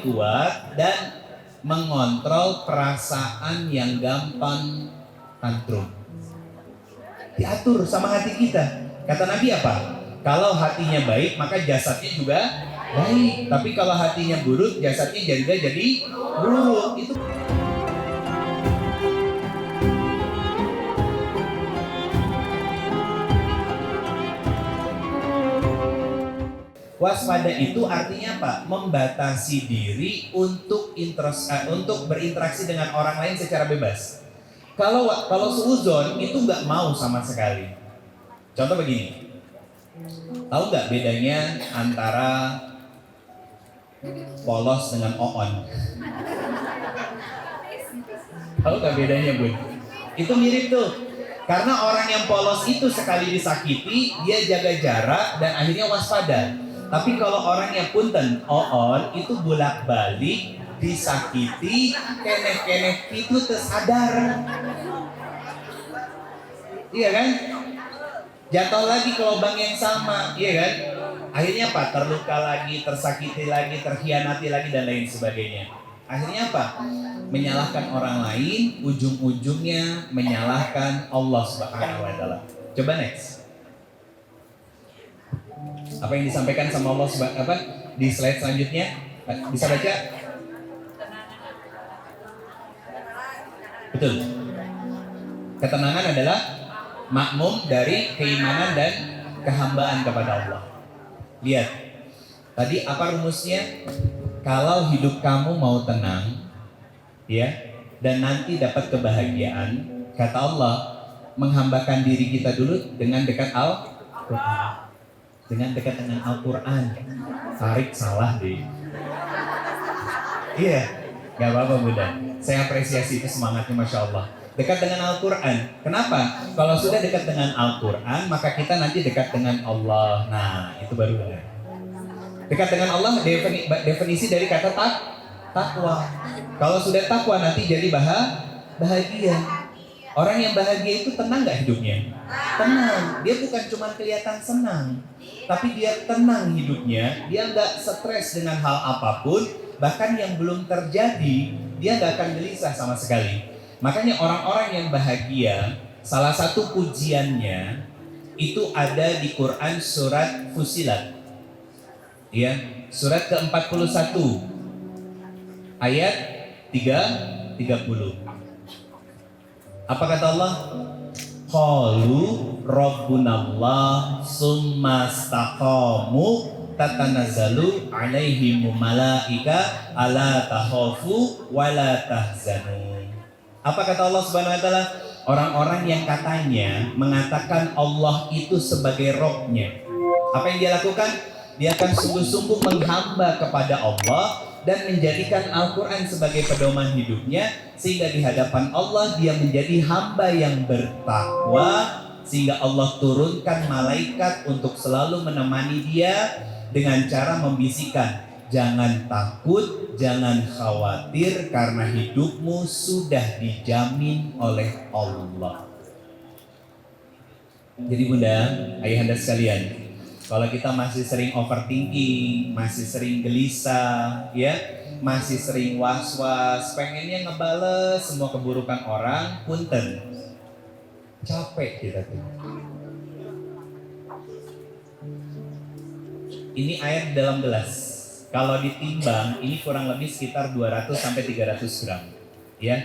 kuat dan mengontrol perasaan yang gampang tantrum. Diatur sama hati kita. Kata Nabi apa? Kalau hatinya baik maka jasadnya juga baik. Tapi kalau hatinya buruk jasadnya jadi buruk. Itu waspada itu artinya apa? Membatasi diri untuk berinteraksi dengan orang lain secara bebas. Kalau suudzon itu nggak mau sama sekali. Contoh begini, tahu nggak bedanya antara polos dengan oon? Tahu nggak bedanya, Bun? Itu mirip tuh. Karena orang yang polos itu sekali disakiti, dia jaga jarak dan akhirnya waspada. Tapi kalau orang yang punten, oon itu bolak-balik disakiti, keneh-keneh itu tersadar. Iya kan? Jatuh lagi ke lubang yang sama, iya kan? Akhirnya apa? Terluka lagi, tersakiti lagi, terkhianati lagi dan lain sebagainya. Akhirnya apa? Menyalahkan orang lain, ujung-ujungnya menyalahkan Allah Subhanahu wa taala. Coba next. Apa yang disampaikan sama Allah di slide selanjutnya? Bisa baca? Betul. Ketenangan adalah makmum dari keimanan dan kehambaan kepada Allah. Lihat, tadi apa rumusnya? Kalau hidup kamu mau tenang, ya, dan nanti dapat kebahagiaan, kata Allah, menghambakan diri kita dulu dengan dekat Al-Quran. Dengan dekat dengan Al-Quran. Tarik salah deh. Iya, gak apa-apa Bunda. Saya apresiasi itu semangatnya, Masya Allah. Dekat dengan Al-Quran. Kenapa? Kalau sudah dekat dengan Al-Quran, maka kita nanti dekat dengan Allah. Nah, itu baru benar. Dekat dengan Allah, definisi dari kata takwa. Kalau sudah takwa nanti jadi bahagia. Orang yang bahagia itu tenang gak hidupnya? Tenang. Dia bukan cuma kelihatan senang, tapi dia tenang hidupnya. Dia gak stres dengan hal apapun. Bahkan yang belum terjadi, dia gak akan gelisah sama sekali. Makanya orang-orang yang bahagia, salah satu pujiannya itu ada di Quran surat Fussilat. Ya, surat ke-41 ayat 30. Apa kata Allah? Qalu rabbunallah summa istaqamu tatanazzalu alaihim malaika ala takhafu wala tahzanu. Apa kata Allah Subhanahu wa taala? Orang-orang yang katanya mengatakan Allah itu sebagai Rabb-nya. Apa yang dia lakukan? Dia akan sungguh-sungguh menghamba kepada Allah dan menjadikan Al-Quran sebagai pedoman hidupnya, sehingga di hadapan Allah dia menjadi hamba yang bertakwa, sehingga Allah turunkan malaikat untuk selalu menemani dia dengan cara membisikkan, jangan takut, jangan khawatir, karena hidupmu sudah dijamin oleh Allah. Jadi Bunda, ayahanda sekalian, kalau kita masih sering overthinking, masih sering gelisah, ya, masih sering was-was, pengennya ngebales semua keburukan orang, punten, capek kita tuh. Ini air dalam gelas. Kalau ditimbang, ini kurang lebih sekitar 200 sampai 300 gram, ya.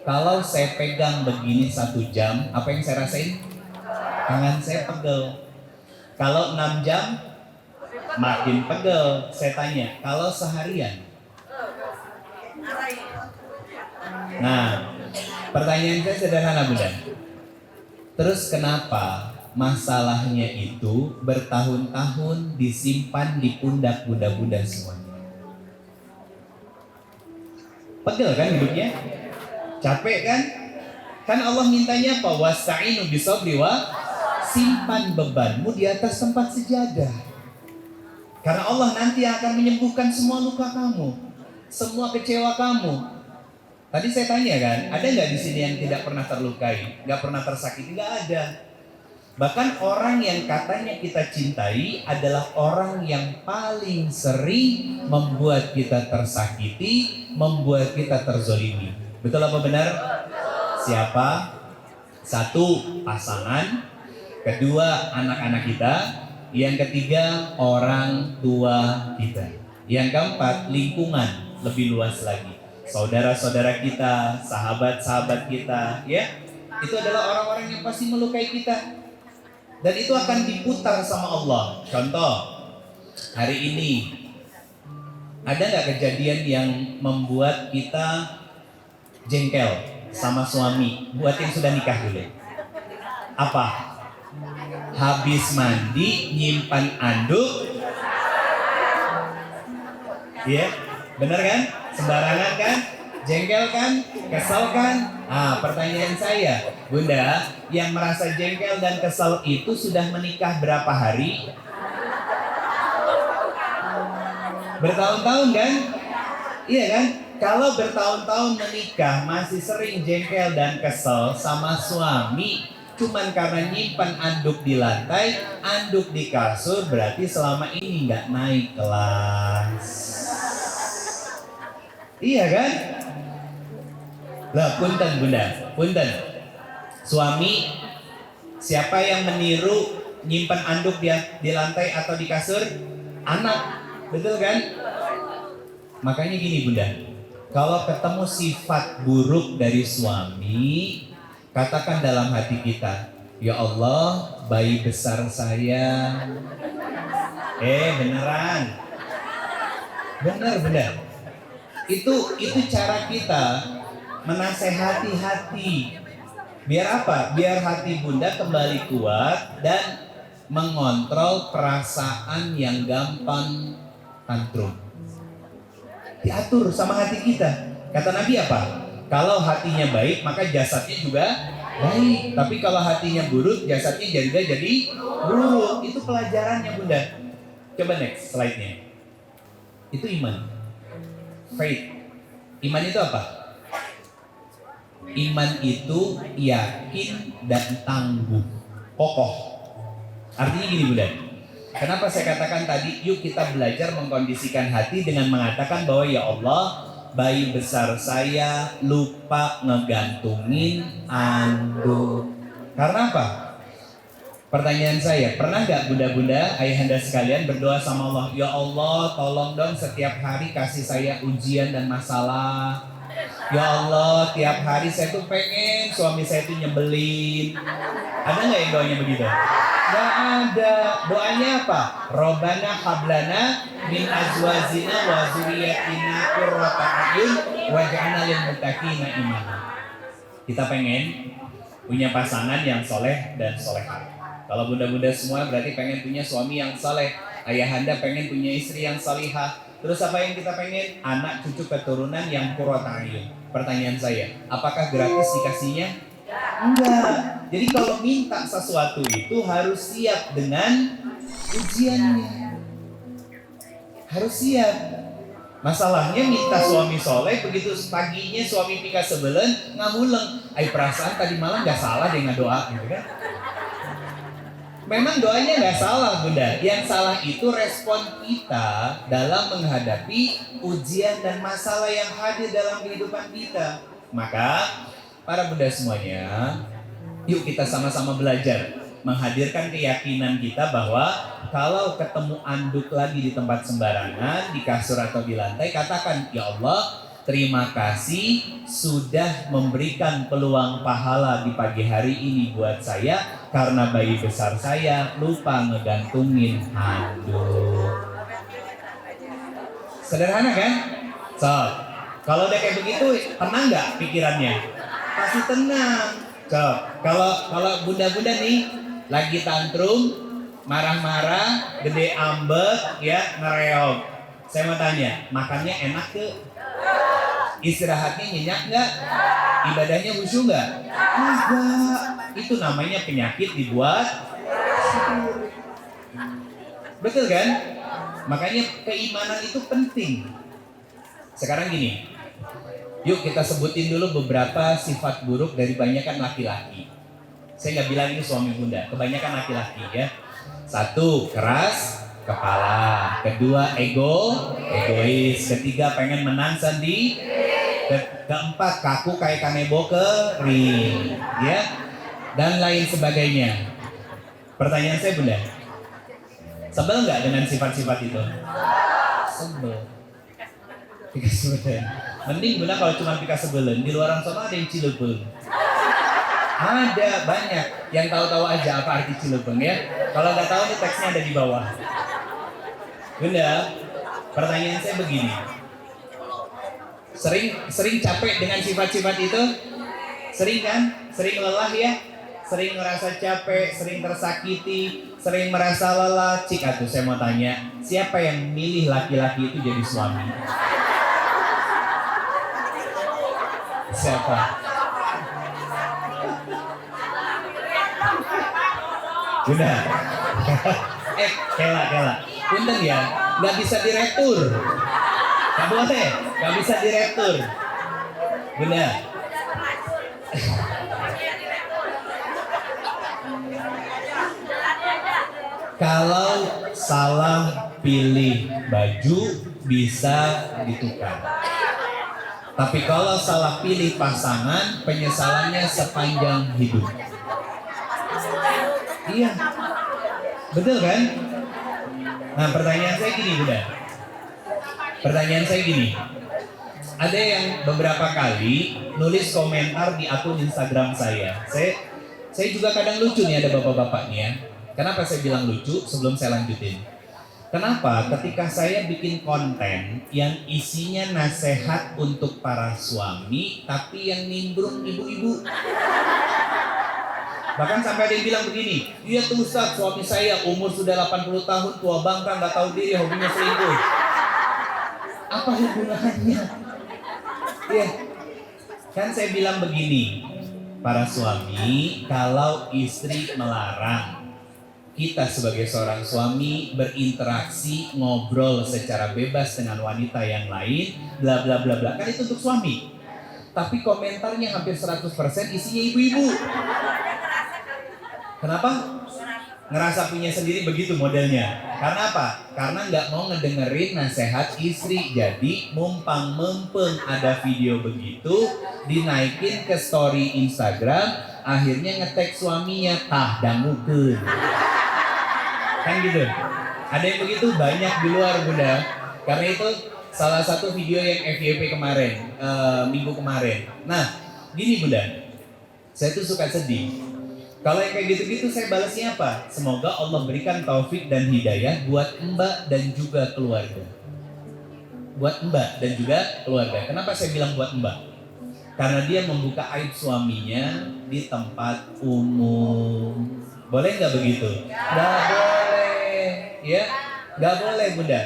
Kalau saya pegang begini 1 jam, apa yang saya rasain? Tangan saya pegel. Kalau 6 jam makin pegel. Saya tanya, kalau seharian? Nah, pertanyaan saya sederhana Bunda. Terus kenapa masalahnya itu bertahun-tahun disimpan di pundak bunda-bunda semuanya? Pegel kan hidupnya? Capek kan? Kan Allah mintanya apa? Wasta'inu bisabri wa, simpan bebanmu di atas tempat sejadah. Karena Allah nanti akan menyembuhkan semua luka kamu, semua kecewa kamu. Tadi saya tanya kan, ada nggak di sini yang tidak pernah terlukai, nggak pernah tersakiti? Nggak ada. Bahkan orang yang katanya kita cintai adalah orang yang paling sering membuat kita tersakiti, membuat kita terzolimi. Betul apa benar? Siapa? Satu, pasangan. Kedua, anak-anak kita. Yang ketiga, orang tua kita. Yang keempat, lingkungan, lebih luas lagi. Saudara-saudara kita, sahabat-sahabat kita, ya. Itu adalah orang-orang yang pasti melukai kita. Dan itu akan diputar sama Allah. Contoh, hari ini ada nggak kejadian yang membuat kita jengkel sama suami buat yang sudah nikah dulu? Apa? Habis mandi nyimpan anduk, ya, bener kan? Sembarangan kan? Jengkel kan? Kesel kan? Pertanyaan saya, Bunda, yang merasa jengkel dan kesel itu sudah menikah berapa hari? Bertahun-tahun kan? Iya kan? Kalau bertahun-tahun menikah masih sering jengkel dan kesel sama suami cuman karena nyimpan anduk di lantai, anduk di kasur, berarti selama ini nggak naik kelas. Iya kan? Lah, punten Bunda, punten. Suami, siapa yang meniru nyimpan anduk di lantai atau di kasur? Anak, betul kan? Makanya gini Bunda, kalau ketemu sifat buruk dari suami, katakan dalam hati kita, ya Allah, bayi besar saya. Beneran. Bener Bunda. Itu cara kita menasehati hati. Biar apa? Biar hati Bunda kembali kuat dan mengontrol perasaan yang gampang tantrum. Diatur sama hati kita. Kata Nabi apa? Kalau hatinya baik, maka jasadnya juga baik. Tapi kalau hatinya buruk, jasadnya jadi buruk. Itu pelajarannya Bunda. Coba next slide-nya. Itu iman. Faith. Iman itu apa? Iman itu yakin dan tangguh, kokoh. Artinya gini Bunda, kenapa saya katakan tadi yuk kita belajar mengkondisikan hati dengan mengatakan bahwa ya Allah, bayi besar saya lupa ngegantungin anduk. Karena apa? Pertanyaan saya, pernah gak bunda-bunda, ayahanda sekalian berdoa sama Allah, ya Allah tolong dong setiap hari kasih saya ujian dan masalah. Ya Allah, tiap hari saya tuh pengen suami saya tuh nyebelin. Ada nggak yang doanya begitu? Nggak ada. Doanya apa? Robbana hablana min azwajina wa dzurriyyatina qurrata a'yun waj'alna lil muttaqina imama. Kita pengen punya pasangan yang soleh dan solehah. Kalau bunda-bunda semua berarti pengen punya suami yang soleh. Ayahanda pengen punya istri yang solihah. Terus apa yang kita pengen? Anak cucu keturunan yang qurrata a'yun. Pertanyaan saya, apakah gratis dikasihnya? Enggak. Jadi kalau minta sesuatu itu harus siap dengan ujiannya. Harus siap. Masalahnya minta suami soleh, begitu paginya suami pika sebelen ngamuleng. Perasaan tadi malam gak salah dia ngedoa gitu kan. Memang doanya nggak salah Bunda. Yang salah itu respon kita dalam menghadapi ujian dan masalah yang hadir dalam kehidupan kita. Maka para Bunda semuanya, yuk kita sama-sama belajar menghadirkan keyakinan kita bahwa kalau ketemu anduk lagi di tempat sembarangan, di kasur atau di lantai, katakan, ya Allah, terima kasih sudah memberikan peluang pahala di pagi hari ini buat saya karena bayi besar saya lupa ngegantungin handuk. Sederhana kan? So, kalau udah kayak begitu, tenang nggak pikirannya? Pasti tenang. So, kalau bunda-bunda nih lagi tantrum, marah-marah, gede ambek, ya ngereog. Saya mau tanya, makannya enak tuh? Istirahatnya nyenyak nggak? Ibadahnya khusyuk nggak? Enggak. Itu namanya penyakit dibuat sendiri. Betul kan? Makanya keimanan itu penting. Sekarang gini, yuk kita sebutin dulu beberapa sifat buruk dari banyakan laki-laki. Saya nggak bilang ini suami bunda, kebanyakan laki-laki ya. Satu, keras kepala. Kedua, egois. Ketiga, pengen menang sendiri. Keempat, kaku kayak kanebo kering, ya, dan lain sebagainya. Pertanyaan saya bunda, sebel nggak dengan sifat-sifat itu? Sebel. Pika sebelen. Mending bunda kalau cuma pika sebelen, di luar sana ada yang cilepeng. Ada banyak yang tahu-tahu aja apa arti cilepeng ya. Kalau nggak tahu nih teksnya ada di bawah. Bunda, pertanyaan saya begini. Sering capek dengan sifat-sifat itu? Sering kan? Sering lelah ya? Sering ngerasa capek, sering tersakiti, sering merasa lelah. Cik atuh saya mau tanya, siapa yang milih laki-laki itu jadi suami? Siapa? Bunda. Kela. Punten ya, nggak bisa diretur. Nggak boleh, nggak bisa diretur. Bunda. Kalau salah pilih baju bisa ditukar. Tapi kalau salah pilih pasangan, penyesalannya sepanjang hidup. Iya, betul kan? Nah, pertanyaan saya gini, Bunda. Pertanyaan saya gini. Ada yang beberapa kali nulis komentar di akun Instagram saya. Saya juga kadang lucu nih, ada bapak-bapak nih ya. Kenapa saya bilang lucu sebelum saya lanjutin? Kenapa ketika saya bikin konten yang isinya nasihat untuk para suami, tapi yang nimbrung ibu-ibu? Bahkan sampai ada yang bilang begini, iya tuh Ustaz, suami saya umur sudah 80 tahun, tua bangka, nggak tahu diri, hobinya selingkuh. Apa hubungannya? Iya, kan saya bilang begini, para suami, kalau istri melarang, kita sebagai seorang suami berinteraksi, ngobrol secara bebas dengan wanita yang lain, bla bla bla bla, kan itu untuk suami. Tapi komentarnya hampir 100% isinya ibu-ibu. Kenapa? Ngerasa punya sendiri begitu modelnya. Karena apa? Karena nggak mau ngedengerin nasihat istri. Jadi mumpang-mempeng ada video begitu, dinaikin ke story Instagram, akhirnya nge-tag suaminya, tah dangukeun. Kan gitu. Ada yang begitu banyak di luar Bunda. Karena itu salah satu video yang FYP kemarin, minggu kemarin. Nah, gini Bunda, saya tuh suka sedih. Kalau yang kayak gitu-gitu saya balasnya apa? Semoga Allah berikan taufik dan hidayah buat mbak dan juga keluarga. Buat mbak dan juga keluarga. Kenapa saya bilang buat mbak? Karena dia membuka aib suaminya di tempat umum. Boleh nggak begitu? Nggak boleh, ya? Nggak boleh Bunda.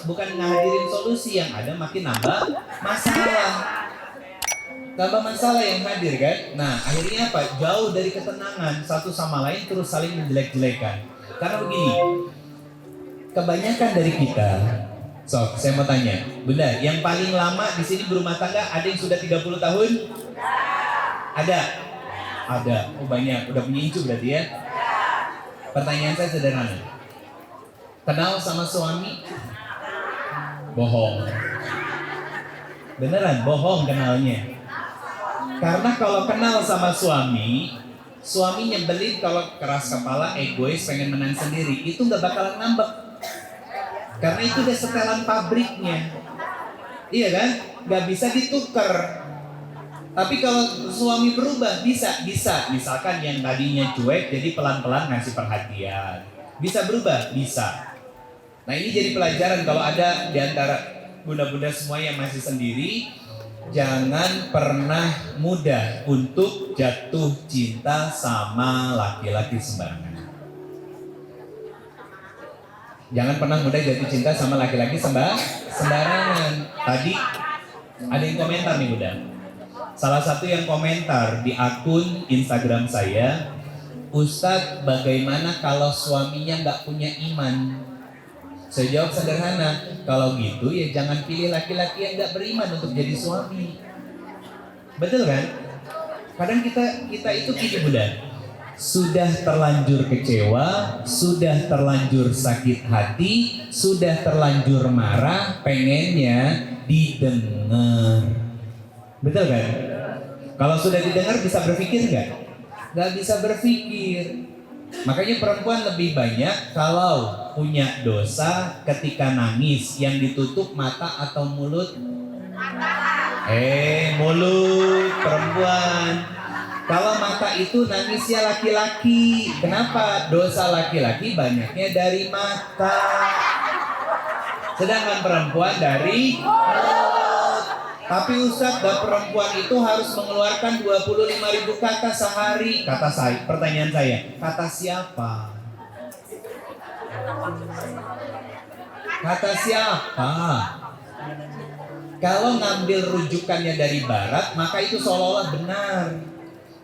Bukan ngahadirin solusi, yang ada makin nambah masalah. Tambah masalah yang hadir kan. Nah akhirnya apa? Jauh dari ketenangan, satu sama lain terus saling menjelek-jelekan. Karena begini, kebanyakan dari kita, saya mau tanya, Bunda, yang paling lama di sini berumah tangga ada yang sudah 30 tahun? Ada? Ada. Oh banyak, udah punya incu berarti ya? Pertanyaan saya sederhana. Kenal sama suami? Bohong. Beneran bohong kenalnya. Karena kalau kenal sama suami nyebelin kalau keras kepala, egois, pengen menang sendiri, itu nggak bakalan ngambek. Karena itu udah setelan pabriknya, iya kan? Nggak bisa ditukar. Tapi kalau suami berubah bisa. Misalkan yang tadinya cuek jadi pelan-pelan ngasih perhatian, bisa berubah, bisa. Nah ini jadi pelajaran kalau ada di antara bunda-bunda semua yang masih sendiri. Jangan pernah mudah untuk jatuh cinta sama laki-laki sembarangan. Jangan pernah mudah jatuh cinta sama laki-laki sembarangan. Tadi ada yang komentar nih Bunda. Salah satu yang komentar di akun Instagram saya, Ustadz bagaimana kalau suaminya nggak punya iman? Saya jawab sederhana, kalau gitu ya jangan pilih laki-laki yang gak beriman untuk jadi suami. Betul kan? Kadang kita itu gini Bunda, sudah terlanjur kecewa, sudah terlanjur sakit hati, sudah terlanjur marah, pengennya didengar. Betul kan? Kalau sudah didengar bisa berpikir nggak? Nggak bisa berpikir. Makanya perempuan lebih banyak kalau punya dosa ketika nangis, yang ditutup mata atau mulut? Mulut perempuan. Kalau mata itu nangisnya laki-laki. Kenapa? Dosa laki-laki banyaknya dari mata. Sedangkan perempuan dari mulut. Tapi Ustadz, dan perempuan itu harus mengeluarkan 25.000 kata sehari. Kata saya, pertanyaan saya, kata siapa? Kata siapa? Kalau ngambil rujukannya dari barat, maka itu seolah-olah benar.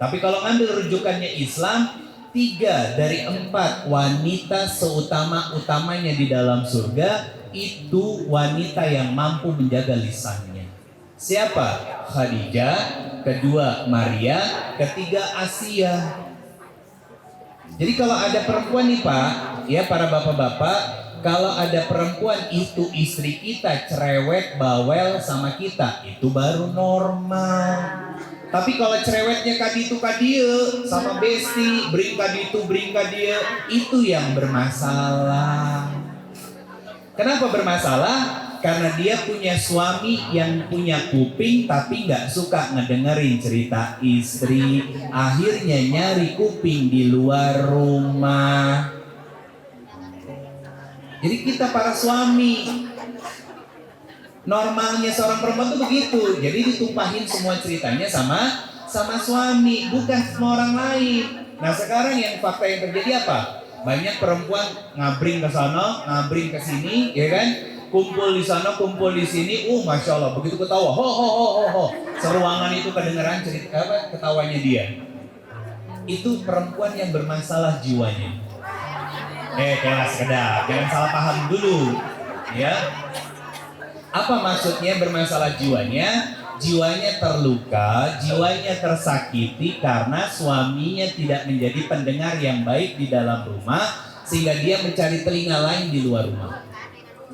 Tapi kalau ngambil rujukannya Islam, 3 dari 4 wanita seutama-utamanya di dalam surga itu wanita yang mampu menjaga lisannya. Siapa? Khadijah, kedua Maria, ketiga Asia. Jadi kalau ada perempuan nih Pak, ya para bapak-bapak, kalau ada perempuan itu istri kita cerewet, bawel sama kita, itu baru normal. Tapi kalau cerewetnya kaditu kadie sama besti, bring kaditu bring kadie, itu yang bermasalah. Kenapa bermasalah? Karena dia punya suami yang punya kuping tapi nggak suka ngedengerin cerita istri. Akhirnya nyari kuping di luar rumah. Jadi kita para suami, normalnya seorang perempuan tuh begitu. Jadi ditumpahin semua ceritanya sama suami, bukan sama orang lain. Nah sekarang yang fakta yang terjadi apa? Banyak perempuan ngabring ke sana, ngabring ke sini, ya kan? Kumpul di sana, kumpul di sini. Masya Allah, begitu ketawa, ho ho ho ho ho. Seruangan itu kedengeran cerita ketawanya dia. Itu perempuan yang bermasalah jiwanya. Kelas kedap, jangan salah paham dulu, ya. Apa maksudnya bermasalah jiwanya? Jiwanya terluka, jiwanya tersakiti karena suaminya tidak menjadi pendengar yang baik di dalam rumah, sehingga dia mencari telinga lain di luar rumah.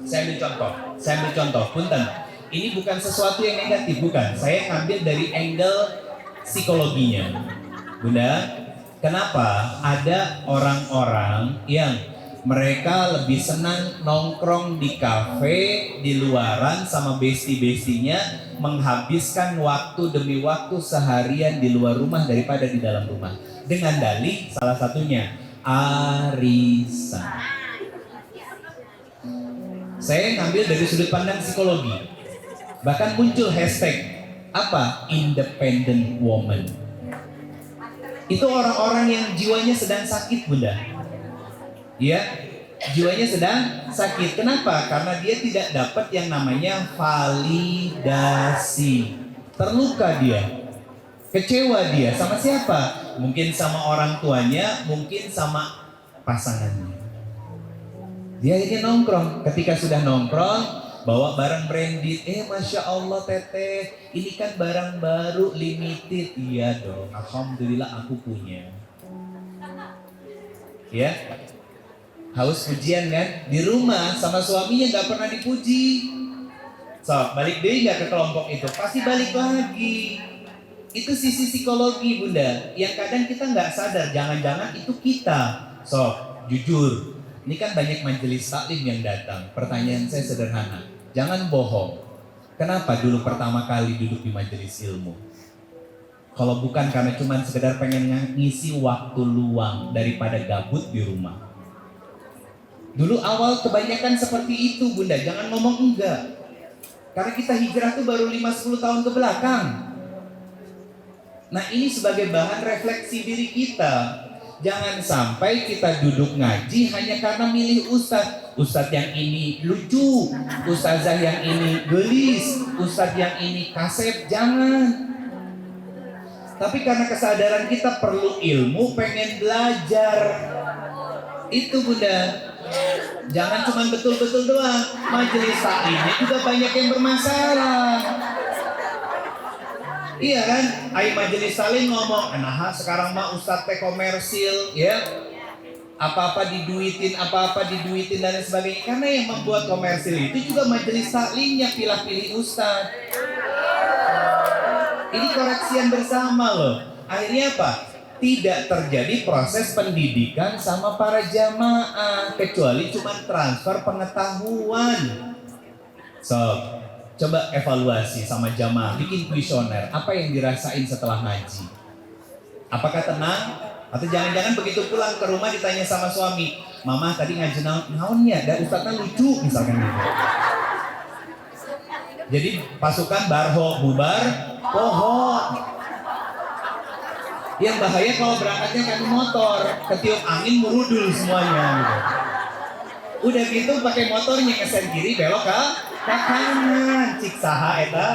Saya ambil contoh, punten. Ini bukan sesuatu yang negatif, bukan. Saya ambil dari angle psikologinya. Bunda, kenapa ada orang-orang yang mereka lebih senang nongkrong di kafe, di luaran sama besti-bestinya, menghabiskan waktu demi waktu seharian di luar rumah daripada di dalam rumah. Dengan dalih salah satunya arisan. Saya ngambil dari sudut pandang psikologi. Bahkan muncul hashtag apa? Independent woman. Itu orang-orang yang jiwanya sedang sakit, Bunda. Ya, jiwanya sedang sakit. Kenapa? Karena dia tidak dapat yang namanya validasi. Terluka dia, kecewa dia. Sama siapa? Mungkin sama orang tuanya, mungkin sama pasangannya. Dia akhirnya nongkrong. Ketika sudah nongkrong, bawa barang branded. Masya Allah teteh, ini kan barang baru limited. Iya dong, alhamdulillah aku punya. Ya, haus pujian kan? Di rumah sama suaminya gak pernah dipuji. Balik deh gak ke kelompok itu? Pasti balik lagi. Itu sisi psikologi Bunda, yang kadang kita gak sadar. Jangan-jangan itu kita. Jujur, ini kan banyak majelis taklim yang datang. Pertanyaan saya sederhana, jangan bohong. Kenapa dulu pertama kali duduk di majelis ilmu? Kalau bukan karena cuma sekedar pengen ngisi waktu luang daripada gabut di rumah. Dulu awal kebanyakan seperti itu Bunda, jangan ngomong enggak. Karena kita hijrah tuh baru 5-10 tahun ke belakang. Nah ini sebagai bahan refleksi diri kita. Jangan sampai kita duduk ngaji hanya karena milih ustadz. Ustadz yang ini lucu, ustazah yang ini gelis, ustadz yang ini kasep, jangan. Tapi karena kesadaran kita perlu ilmu, pengen belajar. Itu Bunda. Jangan cuma betul-betul doang. Majelis taklimnya juga banyak yang bermasalah. Iya kan? Ayo majelis saling ngomong, nah sekarang mah ustadz teh komersil, ya. Apa-apa diduitin dan lain sebagainya. Karena yang membuat komersil itu juga majelis taklimnya, pilih-pilih ustadz. Ini koreksian bersama loh. Akhirnya apa? Tidak terjadi proses pendidikan sama para jamaah, kecuali cuma transfer pengetahuan. So, coba evaluasi sama jamaah, bikin kuesioner. Apa yang dirasain setelah ngaji? Apakah tenang? Atau jangan-jangan begitu pulang ke rumah ditanya sama suami, mama tadi ngaji naonnya, dan ustadznya lucu misalkan gitu. Jadi pasukan barho bubar, pohon. Yang bahaya kalau berangkatnya pakai motor, ketiup angin merudul semuanya gitu. Udah gitu pakai motornya ngesen kiri belok ke kanan, cik saha eta.